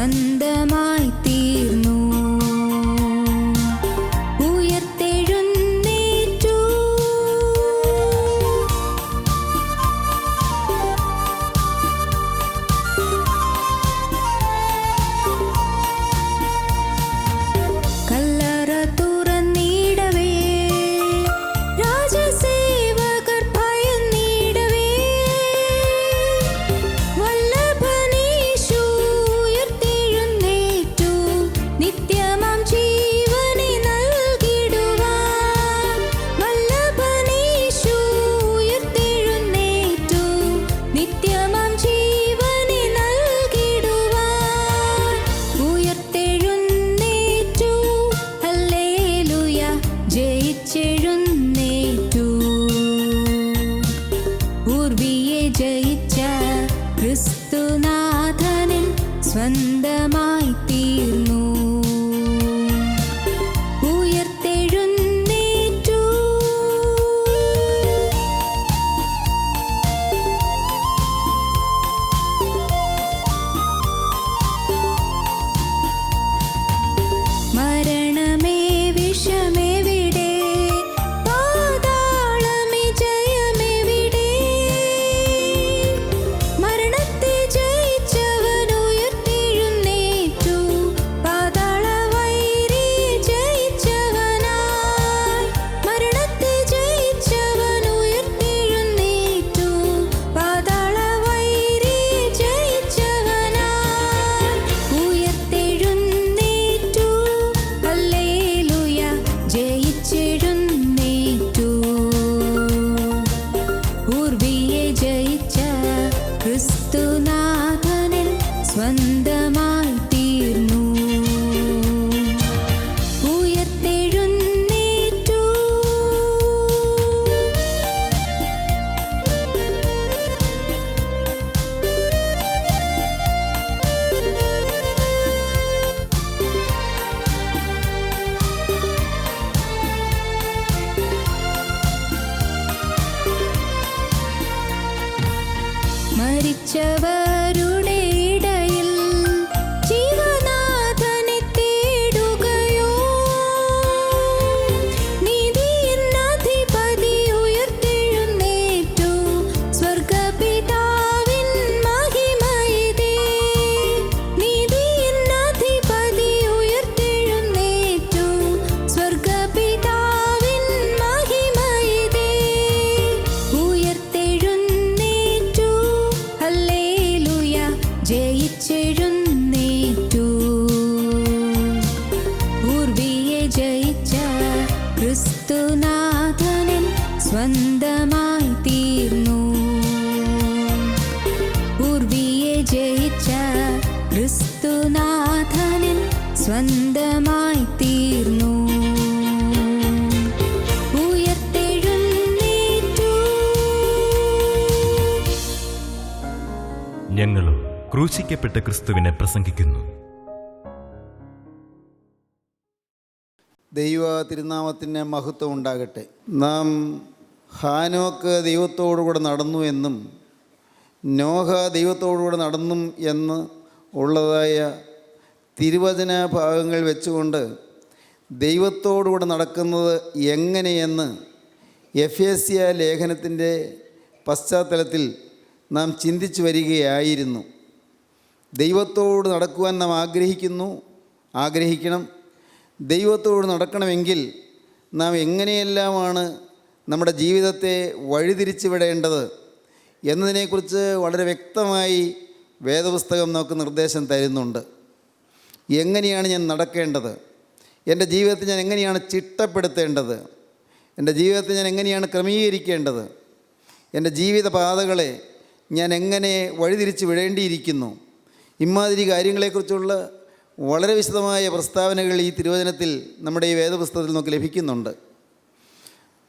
സ്വന്തമായി തീർന്നു. ഉയർത്തെഴുന്നേറ്റു. കല്ലറ തുറന്നിടവേ രാജസേവകർ ഭയന്നിടവേ വല്ലഭനീശു ഉയർത്തെഴുന്നേറ്റു. നിത്യമാം ജീവനെ നൽകിടുവാൻ വല്ലഭനീശു ഉയർത്തെഴുന്നേറ്റു. നിത്യമാം ജീവനെ നൽകിടുവാൻ ഉയർത്തെഴുന്നേറ്റു. ഹല്ലേലൂയ, ജയിച്ചെഴുന്നേറ്റു. പൂർവിയെ ജയിച്ച ക്രിസ്തുനാഥനിൽ സ്വന്തമായി തീർന്നു. ഉയർത്തെഴുന്നേറ്റു. മരണമേ വിഷമെവിടെ? പാതാളമേ ജയമെവിടെ? മരണത്തെ ജയിച്ചവൻ ഉയർത്തെഴുന്നേറ്റു. പാതാളവൈരിയെ ജയിച്ചവനായി മരണത്തെ ജയിച്ചവൻ ഉയർത്തെഴുന്നേറ്റു. പാതാളവൈരിയെ ജയിച്ചവനായി ഉയർത്തെഴുന്നേറ്റു. ഹല്ലേലൂയ, ജയിച്ചെഴുന്നേറ്റു. പൂർവിയെ ജയിച്ച ക്രിസ്തുനാഥനിൽ സ്വന്തമായി തീർന്നു. ഉയർത്തെഴുന്നേറ്റു. മരിച്ചവരുടെ ഇടയിൽ ജീവനാഥനെ തേടുകയോ? നീതിയിൻ അധിപതി ഉയർത്തെഴുന്നേറ്റു. സ്വർഗ്ഗപിതാവിൻ മഹിമയിതേ. നീതിയിൻ അധിപതി ഉയർത്തെഴുന്നേറ്റു. സ്വർഗ്ഗപിതാവിൻ മഹിമയിതേ. ഉയർത്തെഴുന്നേറ്റു. ഹല്ലേലൂയ, ജയിച്ചെഴുന്നേറ്റു. പൂർവിയെ ജയിച്ച ക്രിസ്തുനാഥനിൽ സ്വന്തമായി തീർന്നു. പൂർവിയെ ജയിച്ച ക്രിസ്തുനാഥനിൽ സ്വന്തമായി തീർന്നു. ഉയർത്തെഴുന്നേറ്റു. ഞങ്ങളോ ക്രൂശിക്കപ്പെട്ട ക്രിസ്തുവിനെ പ്രസംഗിക്കുന്നു. ദൈവ തിരുനാമത്തിന് മഹത്വം ഉണ്ടാകട്ടെ. നാം ഹാനോക്ക് ദൈവത്തോടുകൂടെ നടന്നു എന്നും നോഹ ദൈവത്തോടുകൂടെ നടന്നും എന്ന് ഉള്ളതായ തിരുവചന ഭാഗങ്ങൾ വെച്ചുകൊണ്ട് ദൈവത്തോടുകൂടെ നടക്കുന്നത് എങ്ങനെയെന്ന് എഫേസ്യ ലേഖനത്തിൻ്റെ പശ്ചാത്തലത്തിൽ നാം ചിന്തിച്ചു വരികയായിരുന്നു. ദൈവത്തോട് നടക്കുവാൻ നാം ആഗ്രഹിക്കണം. ദൈവത്തോട് നടക്കണമെങ്കിൽ നാം എങ്ങനെയെല്ലാമാണ് നമ്മുടെ ജീവിതത്തെ വഴിതിരിച്ചു വിടേണ്ടത് എന്നതിനെക്കുറിച്ച് വളരെ വ്യക്തമായി വേദപുസ്തകം നമുക്ക് നിർദ്ദേശം തരുന്നുണ്ട്. എങ്ങനെയാണ് ഞാൻ നടക്കേണ്ടത്? എൻ്റെ ജീവിതത്തെ ഞാൻ എങ്ങനെയാണ് ചിട്ടപ്പെടുത്തേണ്ടത്? എൻ്റെ ജീവിതത്തെ ഞാൻ എങ്ങനെയാണ് ക്രമീകരിക്കേണ്ടത്? എൻ്റെ ജീവിത പാതകളെ ഞാൻ എങ്ങനെ വഴിതിരിച്ച് വിടേണ്ടിയിരിക്കുന്നു? ഇമാതിരി കാര്യങ്ങളെക്കുറിച്ചുള്ള വളരെ വിശദമായ പ്രസ്താവനകൾ ഈ തിരുവചനത്തിൽ നമ്മുടെ ഈ വേദപുസ്തകത്തിൽ നമുക്ക് ലഭിക്കുന്നുണ്ട്.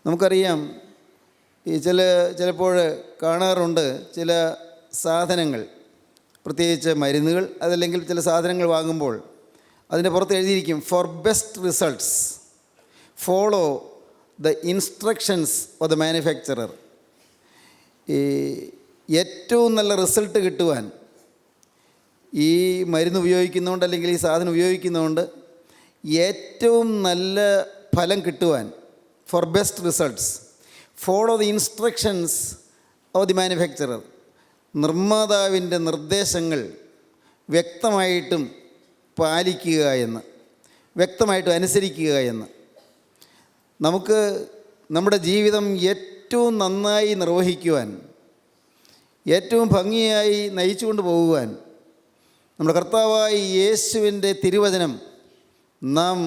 നമുക്കറിയാം, ഈ ചിലപ്പോൾ കാണാറുണ്ട് ചില സാധനങ്ങൾ, പ്രത്യേകിച്ച് മരുന്നുകൾ, അതല്ലെങ്കിൽ ചില സാധനങ്ങൾ വാങ്ങുമ്പോൾ അതിൻ്റെ പുറത്ത് എഴുതിയിരിക്കും for best results follow the instructions of the manufacturer. ഈ ഏറ്റവും നല്ല റിസൾട്ട് കിട്ടുവാൻ ഈ മരുന്ന് ഉപയോഗിക്കുന്നതുകൊണ്ട് അല്ലെങ്കിൽ ഈ സാധനം ഉപയോഗിക്കുന്നതുകൊണ്ട് ഏറ്റവും നല്ല ഫലം കിട്ടുവാൻ, for best results follow the instructions of the manufacturer, നിർമ്മാതാവിൻ്റെ നിർദ്ദേശങ്ങൾ വ്യക്തമായിട്ടും പാലിക്കുക എന്ന്, വ്യക്തമായിട്ടും അനുസരിക്കുക എന്ന്. നമുക്ക് നമ്മുടെ ജീവിതം ഏറ്റവും നന്നായി നിർവഹിക്കുവാൻ, ഏറ്റവും ഭംഗിയായി നയിച്ചുകൊണ്ട് പോകുവാൻ നമ്മുടെ കർത്താവായ യേശുവിൻ്റെ തിരുവചനം നാം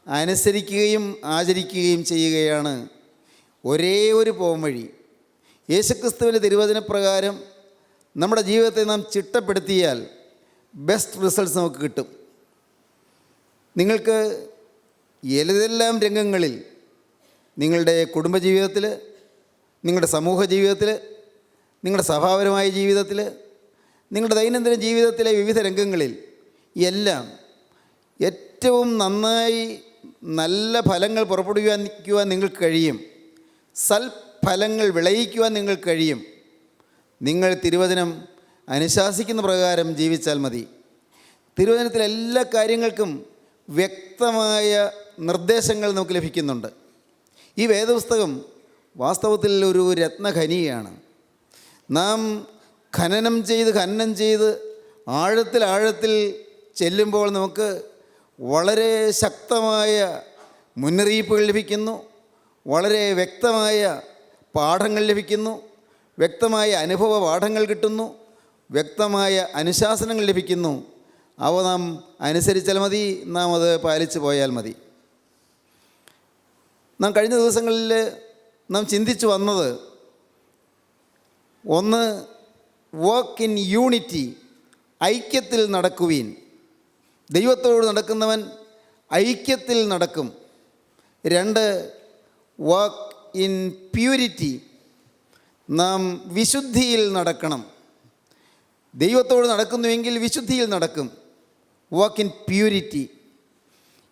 അനുസരിക്കുകയും ആചരിക്കുകയും ചെയ്യുകയാണ് ഒരേ ഒരു പോംവഴി. യേശുക്രിസ്തുവിൻ്റെ തിരുവചനപ്രകാരം നമ്മുടെ ജീവിതത്തെ നാം ചിട്ടപ്പെടുത്തിയാൽ ബെസ്റ്റ് റിസൾട്ട്സ് നമുക്ക് കിട്ടും. നിങ്ങൾക്ക് ഏതെല്ലാം രംഗങ്ങളിൽ, നിങ്ങളുടെ കുടുംബജീവിതത്തിൽ, നിങ്ങളുടെ സമൂഹ ജീവിതത്തിൽ, നിങ്ങളുടെ സഭാപരമായ ജീവിതത്തിൽ, നിങ്ങളുടെ ദൈനംദിന ജീവിതത്തിലെ വിവിധ രംഗങ്ങളിൽ എല്ലാം ഏറ്റവും നന്നായി നല്ല ഫലങ്ങൾ പുറപ്പെടുവിക്കുവാൻ നിങ്ങൾക്ക് കഴിയും. സൽഫലങ്ങൾ വിളയിക്കുവാൻ നിങ്ങൾക്ക് കഴിയും. നിങ്ങൾ തിരുവചനം അനുശാസിക്കുന്ന പ്രകാരം ജീവിച്ചാൽ മതി. തിരുവചനത്തിലെ എല്ലാ കാര്യങ്ങൾക്കും വ്യക്തമായ നിർദ്ദേശങ്ങൾ നമുക്ക് ലഭിക്കുന്നുണ്ട്. ഈ വേദപുസ്തകം വാസ്തവത്തിൽ ഒരു രത്നഖനിയാണ്. നാം ഖനനം ചെയ്ത് ആഴത്തിൽ ചെല്ലുമ്പോൾ നമുക്ക് വളരെ ശക്തമായ മുന്നറിയിപ്പുകൾ ലഭിക്കുന്നു, വളരെ വ്യക്തമായ പാഠങ്ങൾ ലഭിക്കുന്നു, വ്യക്തമായ അനുഭവ പാഠങ്ങൾ കിട്ടുന്നു, വ്യക്തമായ അനുശാസനങ്ങൾ ലഭിക്കുന്നു. അവ നാം അനുസരിച്ചാൽ മതി, നാം അത് പാലിച്ചു പോയാൽ മതി. നാം കഴിഞ്ഞ ദിവസങ്ങളിൽ നാം ചിന്തിച്ചു വന്നത്, ഒന്ന്, വർക്ക് ഇൻ യൂണിറ്റി, ഐക്യത്തിൽ നടക്കുവീൻ. ദൈവത്തോട് നടക്കുന്നവൻ ഐക്യത്തിൽ നടക്കും. രണ്ട്, വർക്ക് ഇൻ പ്യൂരിറ്റി, നാം വിശുദ്ധിയിൽ നടക്കണം. ദൈവത്തോട് നടക്കുന്നുവെങ്കിൽ വിശുദ്ധിയിൽ നടക്കും. Work in purity.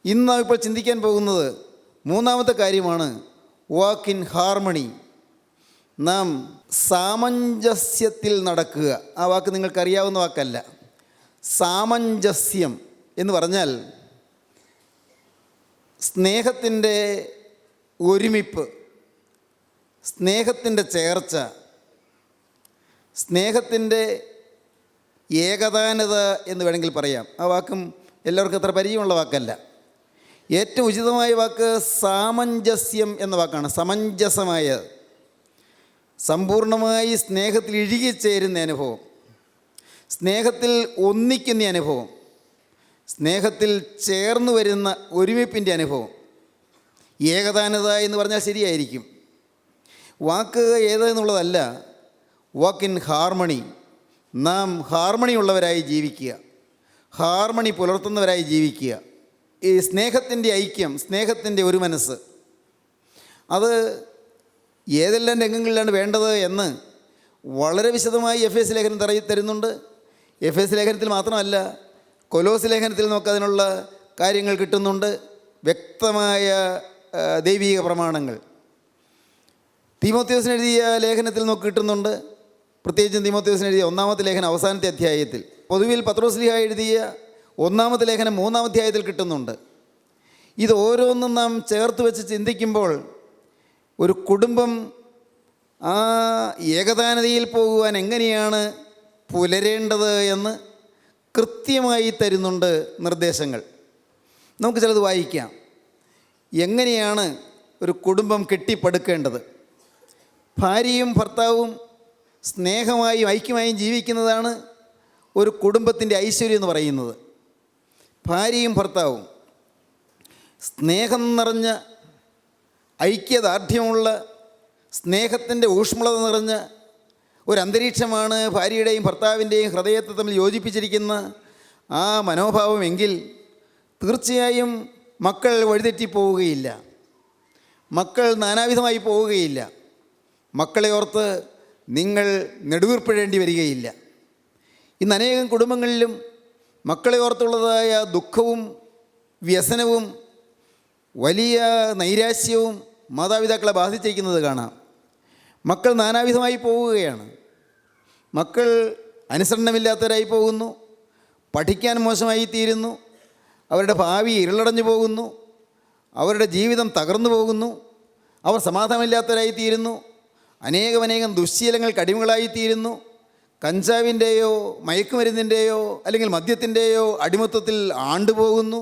ഇന്ന് നാം ഇപ്പോൾ ചിന്തിക്കാൻ പോകുന്നത് മൂന്നാമത്തെ കാര്യമാണ്, വർക്ക് ഇൻ ഹാർമണി, നാം സാമഞ്ജസ്യത്തിൽ നടക്കുക. ആ വാക്ക് നിങ്ങൾക്കറിയാവുന്ന വാക്കല്ല. സാമഞ്ജസ്യം എന്ന് പറഞ്ഞാൽ സ്നേഹത്തിൻ്റെ ഒരുമിപ്പ്, സ്നേഹത്തിൻ്റെ ചേർച്ച, സ്നേഹത്തിൻ്റെ ഏകതാനത എന്ന് വേണമെങ്കിൽ പറയാം. ആ വാക്കും എല്ലാവർക്കും അത്ര പരിചയമുള്ള വാക്കല്ല. ഏറ്റവും ഉചിതമായ വാക്ക് സാമഞ്ജസ്യം എന്ന വാക്കാണ്. സമഞ്ജസമായ, സമ്പൂർണമായി സ്നേഹത്തിൽ ഇഴുകിച്ചേരുന്ന അനുഭവം, സ്നേഹത്തിൽ ഒന്നിക്കുന്ന അനുഭവം, സ്നേഹത്തിൽ ചേർന്ന് വരുന്ന ഒരുമിപ്പിൻ്റെ അനുഭവം. ഏകതാനത എന്ന് പറഞ്ഞാൽ ശരിയായിരിക്കും. വാക്ക് ഏതെന്നുള്ളതല്ല, വർക്ക് ഇൻ ഹാർമണി. നാം ഹാർമണി ഉള്ളവരായി ജീവിക്കുക, ഹാർമണി പുലർത്തുന്നവരായി ജീവിക്കുക. ഈ സ്നേഹത്തിൻ്റെ ഐക്യം, സ്നേഹത്തിൻ്റെ ഒരു മനസ്സ്, അത് ഏതെല്ലാം രംഗങ്ങളിലാണ് വേണ്ടത് എന്ന് വളരെ വിശദമായി എഫ്-എസ് ലേഖനം തരുന്നുണ്ട്. എഫ്-എസ് ലേഖനത്തിൽ മാത്രമല്ല, കൊലോസ് ലേഖനത്തിൽ നമുക്ക് അതിനുള്ള കാര്യങ്ങൾ കിട്ടുന്നുണ്ട്, വ്യക്തമായ ദൈവിക പ്രമാണങ്ങൾ. തീമോഥെയോസിന് എഴുതിയ ലേഖനത്തിൽ നമുക്ക് കിട്ടുന്നുണ്ട്, പ്രത്യേകിച്ചും തീമോഥെയോസിന് എഴുതിയ ഒന്നാമത്തെ ലേഖനം അവസാനത്തെ അധ്യായത്തിൽ. പൊതുവിൽ പത്രോസ്ലീഹ എഴുതിയ ഒന്നാമത്തെ ലേഖനം 3-ാം അധ്യായത്തിൽ കിട്ടുന്നുണ്ട്. ഇത് ഓരോന്നും നാം ചേർത്ത് വെച്ച് ചിന്തിക്കുമ്പോൾ ഒരു കുടുംബം ആ ഏകതാനതയിൽ പോകുവാൻ എങ്ങനെയാണ് പുലരേണ്ടത് എന്ന് കൃത്യമായി തരുന്നുണ്ട് നിർദ്ദേശങ്ങൾ. നമുക്ക് ചിലത് വായിക്കാം. എങ്ങനെയാണ് ഒരു കുടുംബം കെട്ടിപ്പടുക്കേണ്ടത്? ഭാര്യയും ഭർത്താവും സ്നേഹമായും ഐക്യമായും ജീവിക്കുന്നതാണ് ഒരു കുടുംബത്തിൻ്റെ ഐശ്വര്യം എന്ന് പറയുന്നത്. ഭാര്യയും ഭർത്താവും സ്നേഹം നിറഞ്ഞ, ഐക്യദാർഢ്യമുള്ള, സ്നേഹത്തിൻ്റെ ഊഷ്മളത നിറഞ്ഞ ഒരു അന്തരീക്ഷമാണ് ഭാര്യയുടെയും ഭർത്താവിൻ്റെയും ഹൃദയത്തെ തമ്മിൽ യോജിപ്പിച്ചിരിക്കുന്ന ആ മനോഭാവമെങ്കിൽ തീർച്ചയായും മക്കൾ വഴിതെറ്റിപ്പോവുകയില്ല, മക്കൾ നാനാവിധമായി പോവുകയില്ല, മക്കളെ ഓർത്ത് നിങ്ങൾ നെടുവീർപ്പിടേണ്ടി വരികയില്ല. ഇന്ന് അനേകം കുടുംബങ്ങളിലും മക്കളെ ഓർത്തുള്ളതായ ദുഃഖവും വ്യസനവും വലിയ നൈരാശ്യവും മാതാപിതാക്കളെ ബാധിച്ചിരിക്കുന്നത് കാണാം. മക്കൾ നാനാവിധമായി പോവുകയാണ്. മക്കൾ അനുസരണമില്ലാത്തവരായി പോകുന്നു, പഠിക്കാൻ മോശമായിത്തീരുന്നു, അവരുടെ ഭാവി ഇരുളടഞ്ഞു പോകുന്നു, അവരുടെ ജീവിതം തകർന്നു പോകുന്നു, അവർ സമാധാനമില്ലാത്തവരായിത്തീരുന്നു, അനേകം ദുശ്ശീലങ്ങൾക്ക് അടിമകളായിത്തീരുന്നു, കഞ്ചാവിൻ്റെയോ മയക്കുമരുന്നിൻ്റെയോ അല്ലെങ്കിൽ മദ്യത്തിൻ്റെയോ അടിമത്തത്തിൽ ആണ്ടുപോകുന്നു.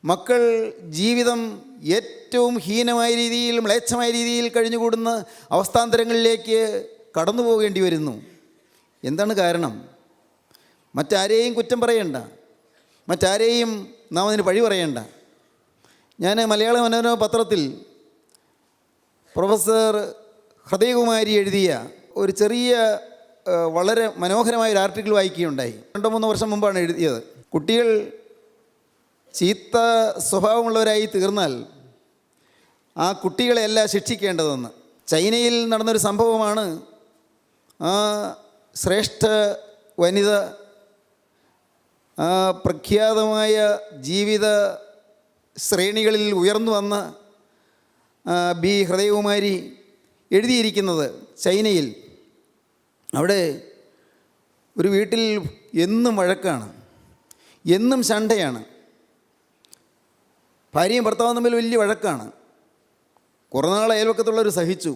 മക്കൾ ജീവിതം ഏറ്റവും ഹീനമായ രീതിയിൽ, മ്ലേച്ഛമായ രീതിയിൽ കഴിഞ്ഞുകൂടുന്ന അവസ്ഥാന്തരങ്ങളിലേക്ക് കടന്നു പോകേണ്ടി വരുന്നു. എന്താണ് കാരണം? മറ്റാരെയും കുറ്റം പറയണ്ട, മറ്റാരെയും നാം അതിന് പഴി പറയണ്ട. ഞാൻ മലയാള മനോരമ പത്രത്തിൽ പ്രൊഫസർ ഹൃദയകുമാരി എഴുതിയ ഒരു ചെറിയ വളരെ മനോഹരമായൊരു ആർട്ടിക്കിൾ വായിക്കുകയുണ്ടായി. 2-3 വർഷം മുമ്പാണ് എഴുതിയത്. കുട്ടികൾ ചീത്ത സ്വഭാവമുള്ളവരായി തീർന്നാൽ ആ കുട്ടികളെയല്ല ശിക്ഷിക്കേണ്ടതെന്ന്. ചൈനയിൽ നടന്നൊരു സംഭവമാണ്. ആ ശ്രേഷ്ഠ വനിത, ആ പ്രഖ്യാതമായ ജീവിത ശ്രേണികളിൽ ഉയർന്നു വന്ന ബി ഹൃദയകുമാരി എഴുതിയിരിക്കുന്നത് ചൈനയിൽ. അവിടെ ഒരു വീട്ടിൽ എന്നും വഴക്കാണ്, എന്നും ശണ്ടയാണ്. ഭാര്യയും ഭർത്താവും തമ്മിൽ വലിയ വഴക്കാണ്. കുറേ നാൾ അയൽവക്കത്തുള്ളവർ സഹിച്ചു.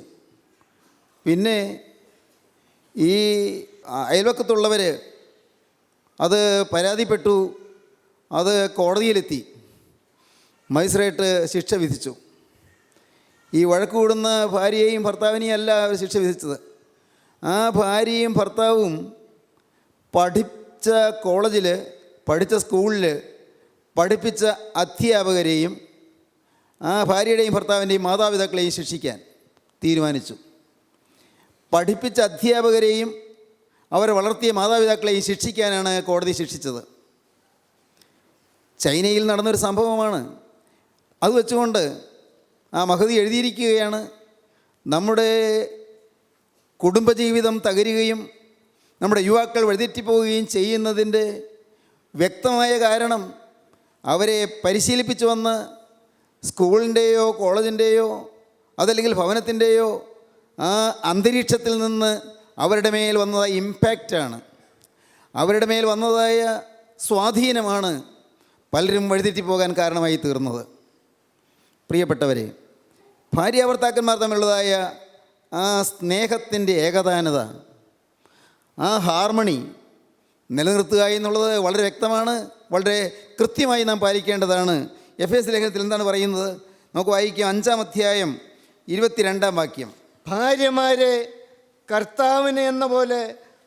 പിന്നെ ഈ അയൽവക്കത്തുള്ളവർ അത് പരാതിപ്പെട്ടു, അത് കോടതിയിലെത്തി. മജിസ്ട്രേറ്റ് ശിക്ഷ വിധിച്ചു. ഈ വഴക്ക് കൂടുന്ന ഭാര്യയെയും ഭർത്താവിനെയും അല്ല അവർ ശിക്ഷ വിധിച്ചത്. ആ ഭാര്യയും ഭർത്താവും പഠിച്ച കോളേജിൽ, പഠിച്ച സ്കൂളിൽ പഠിപ്പിച്ച അധ്യാപകരെയും ആ ഭാര്യയുടെയും ഭർത്താവിൻ്റെയും മാതാപിതാക്കളെയും ശിക്ഷിക്കാൻ തീരുമാനിച്ചു. പഠിപ്പിച്ച അധ്യാപകരെയും അവരെ വളർത്തിയ മാതാപിതാക്കളെയും ശിക്ഷിക്കാനാണ് കോടതി ശിക്ഷിച്ചത്. ചൈനയിൽ നടന്നൊരു സംഭവമാണ്. അത് വെച്ചുകൊണ്ട് ആ മഹതി എഴുതിയിരിക്കുകയാണ്, നമ്മുടെ കുടുംബജീവിതം തകരുകയും നമ്മുടെ യുവാക്കൾ വഴിതെറ്റിപ്പോവുകയും ചെയ്യുന്നതിൻ്റെ വ്യക്തമായ കാരണം അവരെ പരിശീലിപ്പിച്ചു വന്ന സ്കൂളിൻ്റെയോ കോളേജിൻ്റെയോ അതല്ലെങ്കിൽ ഭവനത്തിൻ്റെയോ ആ അന്തരീക്ഷത്തിൽ നിന്ന് അവരുടെ മേൽ വന്നതായ ഇമ്പാക്റ്റാണ്, അവരുടെ മേൽ വന്നതായ സ്വാധീനമാണ് പലരും വഴിതെറ്റിപ്പോകാൻ കാരണമായി തീർന്നത്. പ്രിയപ്പെട്ടവരെ, ഭാര്യാഭർത്താക്കന്മാർ തമ്മിലുള്ളതായ ആ സ്നേഹത്തിൻ്റെ ഏകതാനത, ആ ഹാർമണി നിലനിർത്തുക എന്നുള്ളത് വളരെ വ്യക്തമാണ്, വളരെ കൃത്യമായി നാം പാലിക്കേണ്ടതാണ്. എഫേസ്യ ലേഖനത്തിൽ എന്താണ് പറയുന്നത്? നമുക്ക് വായിക്കാം. 5-ാം അധ്യായം 22-ാം വാക്യം. ഭാര്യമാരെ കർത്താവിന് എന്ന പോലെ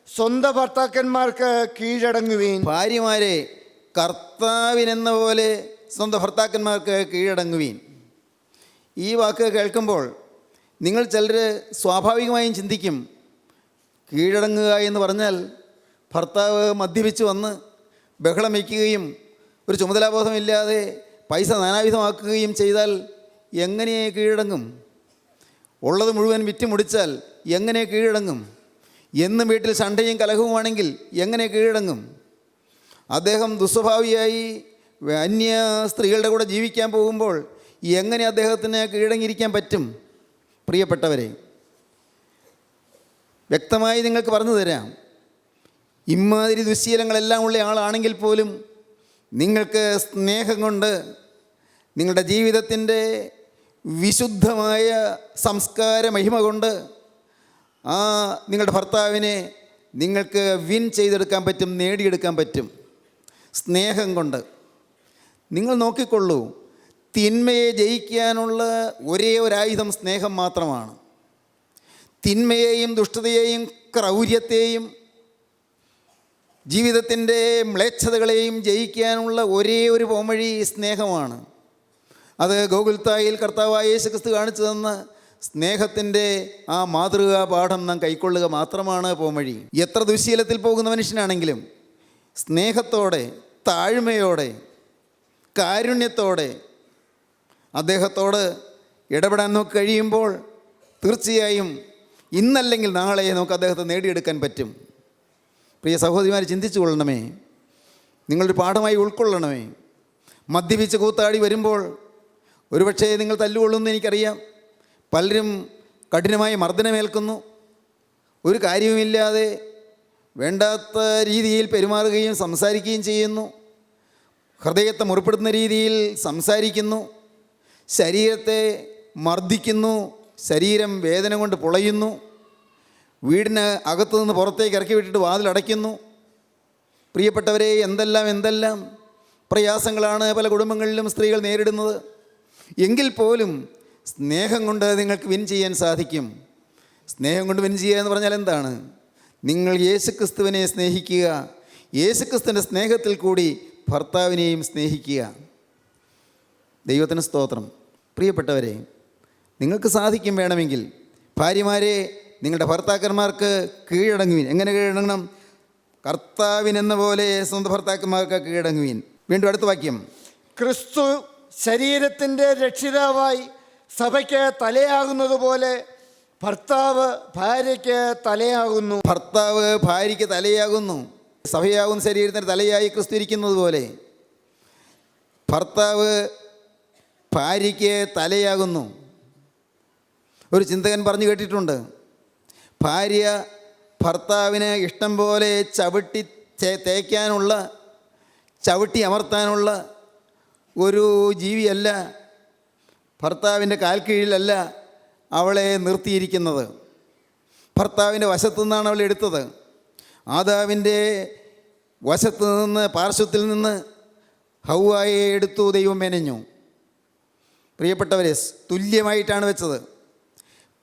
സ്വന്തം ഭർത്താക്കന്മാർക്ക് കീഴടങ്ങുവീൻ. ഭാര്യമാരെ കർത്താവിനെന്ന പോലെ സ്വന്തം ഭർത്താക്കന്മാർക്ക് കീഴടങ്ങുവീൻ. ഈ വാക്ക് കേൾക്കുമ്പോൾ നിങ്ങൾ ചിലർ സ്വാഭാവികമായും ചിന്തിക്കും, കീഴടങ്ങുക എന്ന് പറഞ്ഞാൽ ഭർത്താവ് മദ്യപിച്ച് വന്ന് ബഹളം വയ്ക്കുകയും ഒരു ചുമതലാബോധമില്ലാതെ പൈസ നാനാവിധമാക്കുകയും ചെയ്താൽ എങ്ങനെ കീഴടങ്ങും? ഉള്ളത് മുഴുവൻ വിറ്റ് മുടിച്ചാൽ എങ്ങനെ കീഴടങ്ങും? എന്നും വീട്ടിൽ ശണ്ടയും കലഹവുമാണെങ്കിൽ എങ്ങനെ കീഴടങ്ങും? അദ്ദേഹം ദുസ്വഭാവിയായി അന്യ സ്ത്രീകളുടെ കൂടെ ജീവിക്കാൻ പോകുമ്പോൾ എങ്ങനെ അദ്ദേഹത്തിന് കീഴടങ്ങിയിരിക്കാൻ പറ്റും? പ്രിയപ്പെട്ടവരെ, വ്യക്തമായി നിങ്ങൾക്ക് പറഞ്ഞു തരാം. ഇമാതിരി ദുശ്ശീലങ്ങളെല്ലാം ഉള്ള ആളാണെങ്കിൽ പോലും നിങ്ങൾക്ക് സ്നേഹം കൊണ്ട് നിങ്ങളുടെ ജീവിതത്തിൻ്റെ വിശുദ്ധമായ സംസ്കാര മഹിമ കൊണ്ട് ആ നിങ്ങളുടെ ഭർത്താവിനെ നിങ്ങൾക്ക് വിൻ ചെയ്തെടുക്കാൻ പറ്റും, നേടിയെടുക്കാൻ പറ്റും. സ്നേഹം കൊണ്ട് നിങ്ങൾ നോക്കിക്കൊള്ളൂ, തിന്മയെ ജയിക്കാനുള്ള ഒരേ ഒരായുധം സ്നേഹം മാത്രമാണ്. തിന്മയെയും ദുഷ്ടതയെയും ക്രൗര്യത്തെയും ജീവിതത്തിൻ്റെ മ്ലേച്ഛതകളെയും ജയിക്കാനുള്ള ഒരേ ഒരു പോംവഴി സ്നേഹമാണ്. അത് ഗോകുൽത്തായിൽ കർത്താവായ യേശുക്രിസ്തു കാണിച്ചു തന്ന സ്നേഹത്തിൻ്റെ ആ മാതൃകാ പാഠം നാം കൈക്കൊള്ളുക മാത്രമാണ് പോംവഴി. എത്ര ദുശ്ശീലത്തിൽ പോകുന്ന മനുഷ്യനാണെങ്കിലും സ്നേഹത്തോടെ, താഴ്മയോടെ, കാരുണ്യത്തോടെ അദ്ദേഹത്തോട് ഇടപെടാൻ നമുക്ക് കഴിയുമ്പോൾ തീർച്ചയായും ഇന്നല്ലെങ്കിൽ നാളെ നമുക്ക് അദ്ദേഹത്തെ നേടിയെടുക്കാൻ പറ്റും. പ്രിയ സഹോദരിമാർ, ചിന്തിച്ചു കൊള്ളണമേ, നിങ്ങളൊരു പാഠമായി ഉൾക്കൊള്ളണമേ. മദ്യപിച്ച് കൂത്താടി വരുമ്പോൾ ഒരുപക്ഷേ നിങ്ങൾ തല്ലുകൊള്ളുമെന്ന് എനിക്കറിയാം. പലരും കഠിനമായി മർദ്ദനമേൽക്കുന്നു. ഒരു കാര്യവുമില്ലാതെ വേണ്ടാത്ത രീതിയിൽ പെരുമാറുകയും സംസാരിക്കുകയും ചെയ്യുന്നു. ഹൃദയത്തെ മുറിപ്പെടുത്തുന്ന രീതിയിൽ സംസാരിക്കുന്നു. ശരീരത്തെ മർദ്ദിക്കുന്നു. ശരീരം വേദന കൊണ്ട് പുളയുന്നു. വീടിന് അകത്തു നിന്ന് പുറത്തേക്ക് ഇറക്കി വിട്ടിട്ട് വാതിലടയ്ക്കുന്നു. പ്രിയപ്പെട്ടവരെ, എന്തെല്ലാം പ്രയാസങ്ങളാണ് പല കുടുംബങ്ങളിലും സ്ത്രീകൾ നേരിടുന്നത്. എങ്കിൽ പോലും സ്നേഹം കൊണ്ട് നിങ്ങൾക്ക് വിൻ ചെയ്യാൻ സാധിക്കും. സ്നേഹം കൊണ്ട് വിൻ ചെയ്യുക എന്ന് പറഞ്ഞാൽ എന്താണ്? നിങ്ങൾ യേശുക്രിസ്തുവിനെ സ്നേഹിക്കുക. യേശുക്രിസ്തുവിൻ്റെ സ്നേഹത്തിൽ കൂടി ഭർത്താവിനെയും സ്നേഹിക്കുക. ദൈവത്തിന് സ്തോത്രം. പ്രിയപ്പെട്ടവരെ, നിങ്ങൾക്ക് സാധിക്കും വേണമെങ്കിൽ ഭാര്യമാരെ നിങ്ങളുടെ ഭർത്താക്കന്മാർക്ക് കീഴടങ്ങുവിൻ. എങ്ങനെ കീഴടങ്ങണം? കർത്താവിനെന്ന പോലെ സ്വന്തം ഭർത്താക്കന്മാർക്ക് കീഴടങ്ങുവിൻ. വീണ്ടും അടുത്ത വാക്യം. ക്രിസ്തു ശരീരത്തിൻ്റെ രക്ഷിതാവായി സഭയ്ക്ക് തലയാകുന്നത് പോലെ ഭർത്താവ് ഭാര്യയ്ക്ക് തലയാകുന്നു. ഭർത്താവ് ഭാര്യയ്ക്ക് തലയാകുന്നു. സഭയാകുന്ന ശരീരത്തിന് തലയായി ക്രിസ്തു ഇരിക്കുന്നത് പോലെ ഭർത്താവ് ഭാര്യയ്ക്ക് തലയാകുന്നു. ഒരു ചിന്തകൻ പറഞ്ഞു കേട്ടിട്ടുണ്ട്, ഭാര്യ ഭർത്താവിന് ഇഷ്ടം പോലെ ചവിട്ടി തേക്കാനുള്ള, ചവിട്ടി അമർത്താനുള്ള ഒരു ജീവിയല്ല. ഭർത്താവിൻ്റെ കാൽക്കീഴിലല്ല അവളെ നിർത്തിയിരിക്കുന്നത്. ഭർത്താവിൻ്റെ വശത്തു നിന്നാണ് അവളെ എടുത്തത്. ആദാവിൻ്റെ വശത്ത് നിന്ന്, പാർശ്വത്തിൽ നിന്ന് ഹൗവായെ എടുത്തു ദൈവം മെനഞ്ഞു. പ്രിയപ്പെട്ടവരെ, തുല്യമായിട്ടാണ് വെച്ചത്.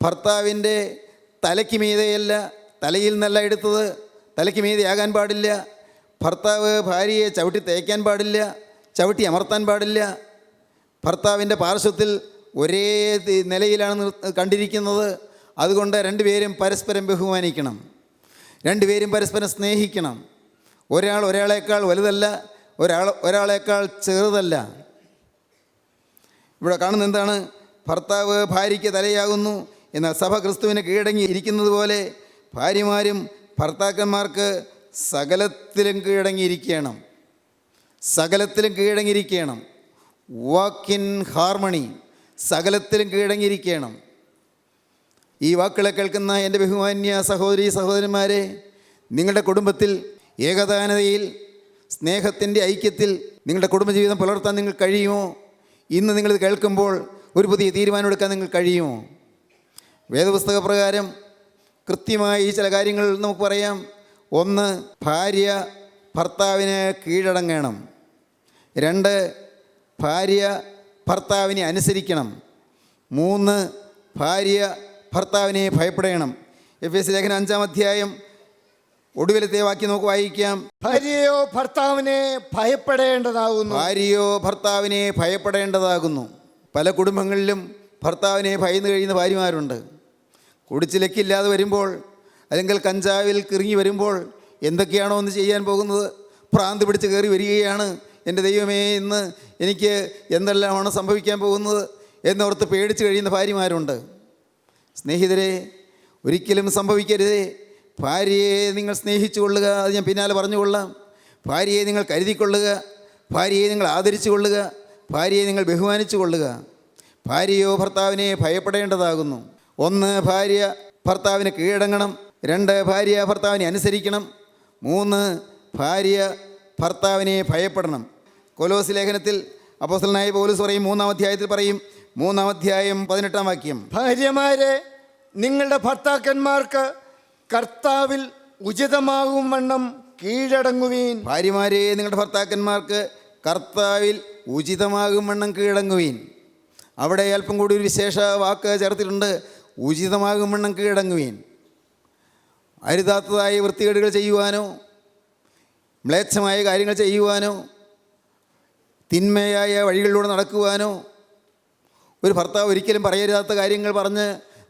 ഭർത്താവിൻ്റെ തലയ്ക്ക് മീതെയല്ല, തലയിൽ നിന്നല്ല എടുത്തത്. തലയ്ക്ക് മീതെയാകാൻ പാടില്ല. ഭർത്താവ് ഭാര്യയെ ചവിട്ടി തേക്കാൻ പാടില്ല, ചവിട്ടി അമർത്താൻ പാടില്ല. ഭർത്താവിൻ്റെ പാർശ്വത്തിൽ ഒരേ നിലയിലാണ് കണ്ടിരിക്കുന്നത്. അതുകൊണ്ട് രണ്ടുപേരും പരസ്പരം ബഹുമാനിക്കണം. രണ്ടുപേരും പരസ്പരം സ്നേഹിക്കണം. ഒരാൾ ഒരാളേക്കാൾ വലുതല്ല, ഒരാളേക്കാൾ ചെറുതല്ല. ഇവിടെ കാണുന്ന എന്താണ്? ഭർത്താവ് ഭാര്യയ്ക്ക് തലയാകുന്നു. എന്നാൽ സഭ ക്രിസ്തുവിന് കീഴടങ്ങി ഇരിക്കുന്നത് പോലെ ഭാര്യമാരും ഭർത്താക്കന്മാർക്ക് സകലത്തിലും കീഴടങ്ങിയിരിക്കണം. സകലത്തിലും കീഴടങ്ങിയിരിക്കണം. Walk in harmony. സകലത്തിലും കീഴടങ്ങിയിരിക്കണം. ഈ വാക്കുകളെ കേൾക്കുന്ന എൻ്റെ ബഹുമാന്യ സഹോദരീ സഹോദരന്മാരെ, നിങ്ങളുടെ കുടുംബത്തിൽ ഏകതാനതയിൽ, സ്നേഹത്തിൻ്റെ ഐക്യത്തിൽ നിങ്ങളുടെ കുടുംബജീവിതം പുലർത്താൻ നിങ്ങൾ കഴിയുമോ? ഇന്ന് നിങ്ങളിത് കേൾക്കുമ്പോൾ ഒരു പുതിയ തീരുമാനമെടുക്കാൻ നിങ്ങൾ കഴിയുമോ? വേദപുസ്തക പ്രകാരം കൃത്യമായി ചില കാര്യങ്ങൾ നമുക്ക് പറയാം. 1, ഭാര്യ ഭർത്താവിന് കീഴടങ്ങണം. 2, ഭാര്യ ഭർത്താവിനെ അനുസരിക്കണം. 3, ഭാര്യ ഭർത്താവിനെ ഭയപ്പെടണം. എഫേസ്യ ലേഖനം 5-ാം അധ്യായം ഒടുവിലത്തെ വാക്യം നമുക്ക് വായിക്കാം. ഭാര്യയോ ഭർത്താവിനെ ഭയപ്പെടേണ്ടതാകുന്നു. ഭാര്യയോ ഭർത്താവിനെ ഭയപ്പെടേണ്ടതാകുന്നു. പല കുടുംബങ്ങളിലും ഭർത്താവിനെ ഭയന്ന് കഴിയുന്ന ഭാര്യമാരുണ്ട്. കുടിച്ചിലക്കില്ലാതെ വരുമ്പോൾ, അല്ലെങ്കിൽ കഞ്ചാവിൽ കിറങ്ങി വരുമ്പോൾ എന്തൊക്കെയാണോ ഒന്ന് ചെയ്യാൻ പോകുന്നത്, ഭ്രാന്ത് പിടിച്ച് കയറി വരികയാണ്. എൻ്റെ ദൈവമേ, ഇന്ന് എനിക്ക് എന്തെല്ലാമാണ് സംഭവിക്കാൻ പോകുന്നത് എന്നോർത്ത് പേടിച്ച് കഴിയുന്ന ഭാര്യമാരുണ്ട്. സ്നേഹിതരെ, ഒരിക്കലും സംഭവിക്കരുതേ. ഭാര്യയെ നിങ്ങൾ സ്നേഹിച്ചു കൊള്ളുക. അത് ഞാൻ പിന്നാലെ പറഞ്ഞുകൊള്ളാം. ഭാര്യയെ നിങ്ങൾ കരുതിക്കൊള്ളുക. ഭാര്യയെ നിങ്ങൾ ആദരിച്ചു കൊള്ളുക. ഭാര്യയെ നിങ്ങൾ ബഹുമാനിച്ചു കൊള്ളുക. ഭാര്യയോ ഭർത്താവിനെ ഭയപ്പെടേണ്ടതാകുന്നു. 1, ഭാര്യ ഭർത്താവിന് കീഴടങ്ങണം. 2, ഭാര്യ ഭർത്താവിനെ അനുസരിക്കണം. 3, ഭാര്യ ഭർത്താവിനെ ഭയപ്പെടണം. കൊലോസ് ലേഖനത്തിൽ അപ്പോസ്തലനായ പൗലോസ് പറയും, 3-ാം അധ്യായത്തിൽ പറയും, 3-ാം അധ്യായം 18-ാം വാക്യം. ഭാര്യമാരെ, നിങ്ങളുടെ ഭർത്താക്കന്മാർക്ക് കർത്താവിൽ ഉചിതമാകും വണ്ണം കീഴടങ്ങുവീൻ. ഭാര്യമാരെ, നിങ്ങളുടെ ഭർത്താക്കന്മാർക്ക് കർത്താവിൽ ഉചിതമാകും വണ്ണം കീഴടങ്ങുവീൻ. അവിടെ അല്പം കൂടി ഒരു വിശേഷ വാക്ക് ചേർത്തിട്ടുണ്ട്. ഉചിതമാകും വണ്ണം കീഴടങ്ങുവീൻ. അരുതാത്തതായ വൃത്തികേടുകൾ ചെയ്യുവാനോ, മ്ലേച്ഛമായ കാര്യങ്ങൾ ചെയ്യുവാനോ, തിന്മയായ വഴികളിലൂടെ നടക്കുവാനോ ഒരു ഭർത്താവ് ഒരിക്കലും പറയരുതാത്ത കാര്യങ്ങൾ പറഞ്ഞ്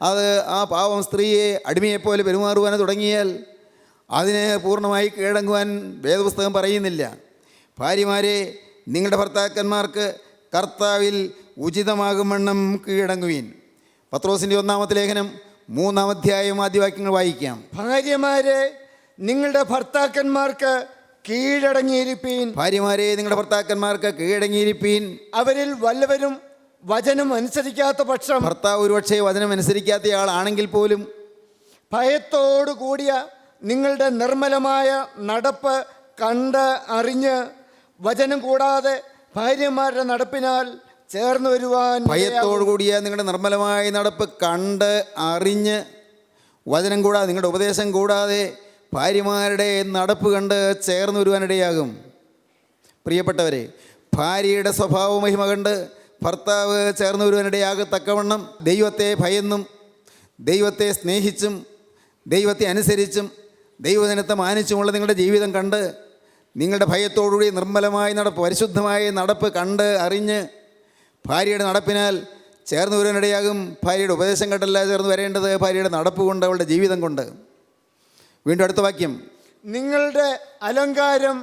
അത് ആ പാവം സ്ത്രീയെ അടിമയെപ്പോലെ പെരുമാറുവാനോ തുടങ്ങിയാൽ അതിന് പൂർണ്ണമായി കീഴടങ്ങുവാൻ വേദപുസ്തകം പറയുന്നില്ല. ഭാര്യമാരെ, നിങ്ങളുടെ ഭർത്താക്കന്മാർക്ക് കർത്താവിൽ ഉചിതമാകും വണ്ണം കീഴടങ്ങുവീൻ. പത്രോസിൻ്റെ 1-ാമത്തെ ലേഖനം 3-ാം അധ്യായം ആദ്യവാക്യങ്ങൾ വായിക്കാം. ഭാര്യമാരെ, നിങ്ങളുടെ ഭർത്താക്കന്മാർക്ക് കീഴടങ്ങിയിരിപ്പീൻ. ഭാര്യമാരെ, നിങ്ങളുടെ ഭർത്താക്കന്മാർക്ക് കീഴടങ്ങിയിരിപ്പീൻ. അവരിൽ വല്ലവരും വചനം അനുസരിക്കാത്ത പക്ഷം, ഭർത്താവ് ഒരുപക്ഷെ വചനം അനുസരിക്കാത്ത ആളാണെങ്കിൽ പോലും ഭയത്തോടു കൂടിയ നിങ്ങളുടെ നിർമ്മലമായ നടപ്പ് കണ്ട് അറിഞ്ഞ് വചനം കൂടാതെ ഭാര്യമാരുടെ നടപ്പിനാൽ ചേർന്ന് വരുവാൻ ഭയത്തോടുകൂടിയ നിങ്ങളുടെ നിർമ്മലമായ നടപ്പ് കണ്ട് അറിഞ്ഞ് വചനം കൂടാതെ നിങ്ങളുടെ ഉപദേശം കൂടാതെ ഭാര്യമാരുടെ നടപ്പ് കണ്ട് ചേർന്ന് വരുവാനിടയാകും. പ്രിയപ്പെട്ടവരെ, ഭാര്യയുടെ സ്വഭാവ മഹിമ കണ്ട് ഭർത്താവ് ചേർന്ന് വരുവാനിടയാകത്തക്കവണ്ണം ദൈവത്തെ ഭയന്നും ദൈവത്തെ സ്നേഹിച്ചും ദൈവത്തെ അനുസരിച്ചും ദൈവജനത്തെ മാനിച്ചുമുള്ള നിങ്ങളുടെ ജീവിതം കണ്ട് നിങ്ങളുടെ ഭയത്തോടുകൂടി നിർമ്മലമായ നടപ്പ്, പരിശുദ്ധമായ നടപ്പ് കണ്ട് അറിഞ്ഞ് ഭാര്യയുടെ നടപ്പിനാൽ ചേർന്ന് വരുവാനിടയാകും. ഭാര്യയുടെ ഉപദേശം കണ്ടല്ല ചേർന്ന് വരേണ്ടത്, ഭാര്യയുടെ നടപ്പ് കൊണ്ട്, അവളുടെ ജീവിതം കൊണ്ട്. വീണ്ടും അടുത്ത വാക്യം, നിങ്ങളുടെ അലങ്കാരം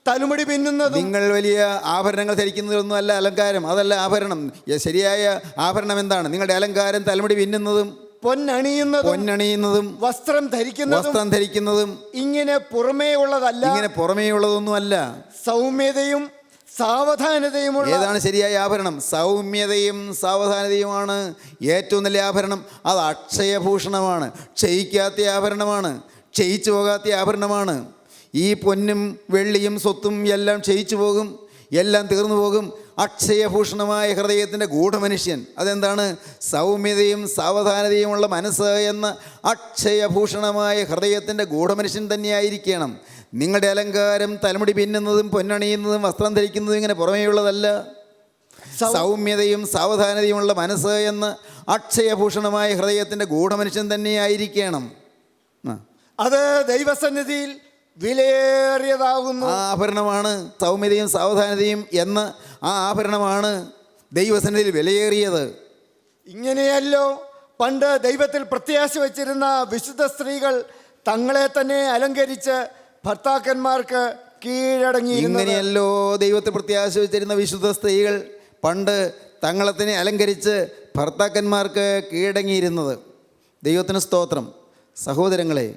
തലമുടി പിന്നുന്നതും. നിങ്ങൾ വലിയ ആഭരണങ്ങൾ ധരിക്കുന്നതൊന്നും അല്ല അലങ്കാരം, അതല്ല ആഭരണം. ശരിയായ ആഭരണം എന്താണ്? നിങ്ങളുടെ അലങ്കാരം തലമുടി പിന്നുന്നതും പൊന്നണിയുന്നതും വസ്ത്രം ധരിക്കുന്നതും ഇങ്ങനെ പുറമേ ഉള്ളതൊന്നുമല്ല, സൗമ്യതയും സാവധാനതയുമുള്ള. ഏതാണ് ശരിയായ ആഭരണം? സൗമ്യതയും സാവധാനതയുമാണ് ഏറ്റവും നല്ല ആഭരണം. അത് അക്ഷയഭൂഷണമാണ്, ക്ഷയിക്കാത്ത ആഭരണമാണ്, ക്ഷയിച്ചു പോകാത്ത ആഭരണമാണ്. ഈ പൊന്നും വെള്ളിയും സ്വത്തും എല്ലാം ക്ഷയിച്ചു പോകും, എല്ലാം തീർന്നു പോകും. അക്ഷയഭൂഷണമായ ഹൃദയത്തിൻ്റെ ഗൂഢമനുഷ്യൻ അതെന്താണ്? സൗമ്യതയും സാവധാനതയുമുള്ള മനസ്സ് എന്ന അക്ഷയഭൂഷണമായ ഹൃദയത്തിൻ്റെ ഗൂഢമനുഷ്യൻ തന്നെയായിരിക്കണം. നിങ്ങളുടെ അലങ്കാരം തലമുടി പിന്നുന്നതും പൊന്നണിയുന്നതും വസ്ത്രം ധരിക്കുന്നതും ഇങ്ങനെ പുറമേയുള്ളതല്ല. സൗമ്യതയും സാവധാനതയുമുള്ള മനസ്സ് എന്ന അക്ഷയഭൂഷണമായ ഹൃദയത്തിൻ്റെ ഗൂഢമനുഷ്യൻ തന്നെയായിരിക്കണം. അത് ദൈവസന്നിധിയിൽ വിലയേറിയതാകുന്നു. ആ ആഭരണമാണ് സൗമ്യതയും സാവധാനതയും എന്ന ആ ആഭരണമാണ് ദൈവസന്നിധിയിൽ വിലയേറിയത്. ഇങ്ങനെയല്ലോ പണ്ട് ദൈവത്തിൽ പ്രത്യാശ വച്ചിരുന്ന വിശുദ്ധ സ്ത്രീകൾ തങ്ങളെ തന്നെ അലങ്കരിച്ച് ഭർത്താക്കന്മാർക്ക് കീഴടങ്ങി. ഇങ്ങനെയല്ലോ ദൈവത്തിൽ പ്രത്യാശ വച്ചിരുന്ന വിശുദ്ധ സ്ത്രീകൾ പണ്ട് തങ്ങളെ തന്നെ അലങ്കരിച്ച് ഭർത്താക്കന്മാർക്ക് കീഴടങ്ങിയിരുന്നത്. ദൈവത്തിന് സ്തോത്രം. സഹോദരങ്ങളെ,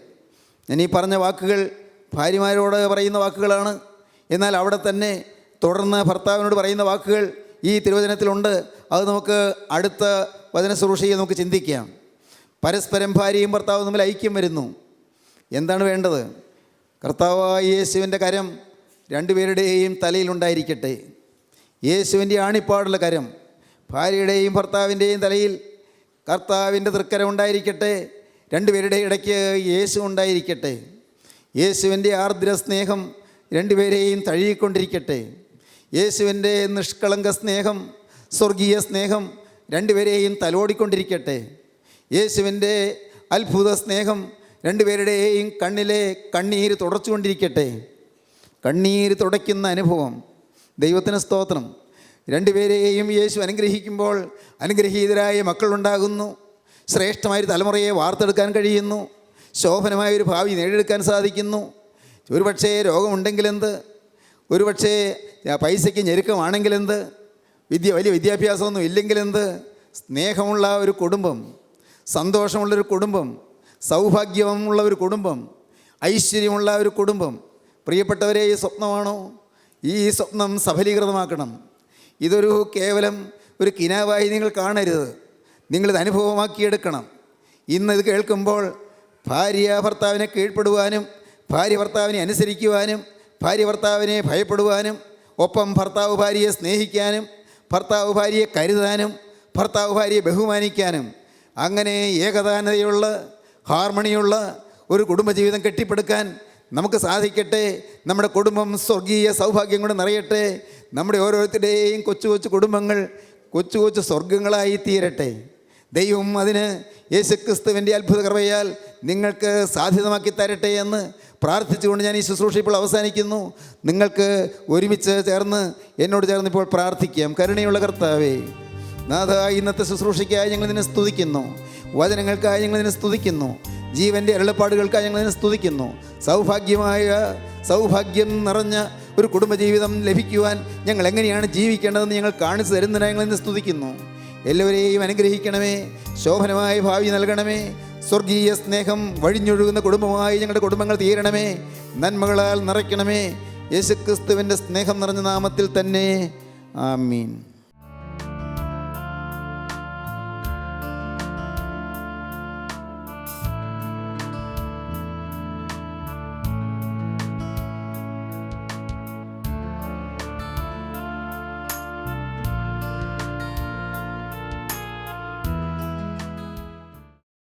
ഞാൻ ഈ പറഞ്ഞ വാക്കുകൾ ഭാര്യമാരോട് പറയുന്ന വാക്കുകളാണ്. എന്നാൽ അവിടെ തന്നെ തുടർന്ന് ഭർത്താവിനോട് പറയുന്ന വാക്കുകൾ ഈ തിരുവചനത്തിലുണ്ട്. അത് നമുക്ക് അടുത്ത വചന ശുശ്രൂഷയെ നമുക്ക് ചിന്തിക്കാം. പരസ്പരം ഭാര്യയും ഭർത്താവും തമ്മിൽ ഐക്യം വരുന്നു. എന്താണ് വേണ്ടത്? കർത്താവായ യേശുവിൻ്റെ കരം രണ്ടുപേരുടെയും തലയിലുണ്ടായിരിക്കട്ടെ. യേശുവിൻ്റെ ആണിപ്പാടുള്ള കരം ഭാര്യയുടെയും ഭർത്താവിൻ്റെയും തലയിൽ കർത്താവിൻ്റെ തൃക്കരം ഉണ്ടായിരിക്കട്ടെ. രണ്ടുപേരുടെ ഇടയ്ക്ക് യേശു ഉണ്ടായിരിക്കട്ടെ. യേശുവിൻ്റെ ആർദ്ര സ്നേഹം രണ്ടുപേരെയും തഴുകിക്കൊണ്ടിരിക്കട്ടെ. യേശുവിൻ്റെ നിഷ്കളങ്ക സ്നേഹം, സ്വർഗീയ സ്നേഹം രണ്ടുപേരെയും തലോടിക്കൊണ്ടിരിക്കട്ടെ. യേശുവിൻ്റെ അത്ഭുത സ്നേഹം രണ്ടുപേരുടെയും കണ്ണിലെ കണ്ണീര് തുടച്ചുകൊണ്ടിരിക്കട്ടെ. കണ്ണീര് തുടയ്ക്കുന്ന അനുഭവം. ദൈവത്തിന് സ്തോത്രം. രണ്ടുപേരെയും യേശു അനുഗ്രഹിക്കുമ്പോൾ അനുഗ്രഹീതരായ മക്കളുണ്ടാകുന്നു. ശ്രേഷ്ഠമായൊരു തലമുറയെ വാർത്തെടുക്കാൻ കഴിയുന്നു. ശോഭനമായൊരു ഭാവി നേടിയെടുക്കാൻ സാധിക്കുന്നു. ഒരുപക്ഷേ രോഗമുണ്ടെങ്കിലെന്ത്, ഒരുപക്ഷേ പൈസയ്ക്ക് ഞെരുക്കമാണെങ്കിലെന്ത്, വലിയ വിദ്യാഭ്യാസമൊന്നും ഇല്ലെങ്കിലെന്ത്, സ്നേഹമുള്ള ഒരു കുടുംബം, സന്തോഷമുള്ളൊരു കുടുംബം, സൗഭാഗ്യമുള്ള ഒരു കുടുംബം, ഐശ്വര്യമുള്ള ഒരു കുടുംബം. പ്രിയപ്പെട്ടവരെ, ഈ സ്വപ്നമാണോ? ഈ സ്വപ്നം സഫലീകൃതമാക്കണം. ഇതൊരു കേവലം ഒരു കിനാവായി നിങ്ങൾ കാണരുത്. നിങ്ങളിത് അനുഭവമാക്കിയെടുക്കണം. ഇന്നത് കേൾക്കുമ്പോൾ ഭാര്യ ഭർത്താവിനെ കീഴ്പ്പെടുവാനും ഭാര്യ ഭർത്താവിനെ അനുസരിക്കുവാനും ഭാര്യ ഭർത്താവിനെ ഭയപ്പെടുവാനും ഒപ്പം ഭർത്താവ് ഭാര്യയെ സ്നേഹിക്കാനും ഭർത്താവ് ഭാര്യയെ കരുതാനും ഭർത്താവ് ഭാര്യയെ ബഹുമാനിക്കാനും അങ്ങനെ ഏകതാനതയുള്ള ഹാർമണിയുള്ള ഒരു കുടുംബജീവിതം കെട്ടിപ്പടുക്കാൻ നമുക്ക് സാധിക്കട്ടെ. നമ്മുടെ കുടുംബം സ്വർഗീയ സൗഭാഗ്യം കൊണ്ട് നിറയട്ടെ. നമ്മുടെ ഓരോരുത്തരുടെയും കൊച്ചു കൊച്ചു കുടുംബങ്ങൾ കൊച്ചു കൊച്ചു സ്വർഗങ്ങളായി തീരട്ടെ. ദൈവം അതിന് യേശുക്രിസ്തുവിൻ്റെ അത്ഭുത കൃപയാൽ നിങ്ങൾക്ക് സാധ്യതമാക്കി തരട്ടെ എന്ന് പ്രാർത്ഥിച്ചുകൊണ്ട് ഞാൻ ഈ ശുശ്രൂഷ ഇപ്പോൾ അവസാനിക്കുന്നു. നിങ്ങൾക്ക് ഒരുമിച്ച് ചേർന്ന് എന്നോട് ചേർന്ന് ഇപ്പോൾ പ്രാർത്ഥിക്കാം. കരുണയുള്ള കർത്താവേ, നാഥ, ഇന്നത്തെ ശുശ്രൂഷയ്ക്കായി ഞങ്ങൾ നിന്നെ സ്തുതിക്കുന്നു. വചനങ്ങൾക്കായി ഞങ്ങൾ നിന്നെ സ്തുതിക്കുന്നു. ജീവൻ്റെ അരുളപ്പാടുകൾക്കായി ഞങ്ങൾ നിന്നെ സ്തുതിക്കുന്നു. സൗഭാഗ്യം നിറഞ്ഞ ഒരു കുടുംബജീവിതം ലഭിക്കുവാൻ ഞങ്ങൾ എങ്ങനെയാണ് ജീവിക്കേണ്ടതെന്ന് ഞങ്ങൾ കാണിച്ചു തരുന്നതിനായി ഞങ്ങൾ നിന്നെ സ്തുതിക്കുന്നു. എല്ലാവരെയും അനുഗ്രഹിക്കണമേ. ശോഭനമായ ഭാവി നൽകണമേ. സ്വർഗീയ സ്നേഹം വഴിഞ്ഞൊഴുകുന്ന കുടുംബമായി ഞങ്ങളുടെ കുടുംബങ്ങൾ തീരണമേ. നന്മകളാൽ നിറയ്ക്കണമേ. യേശുക്രിസ്തുവിൻ്റെ സ്നേഹം നിറഞ്ഞ നാമത്തിൽ തന്നെ. ആമീൻ.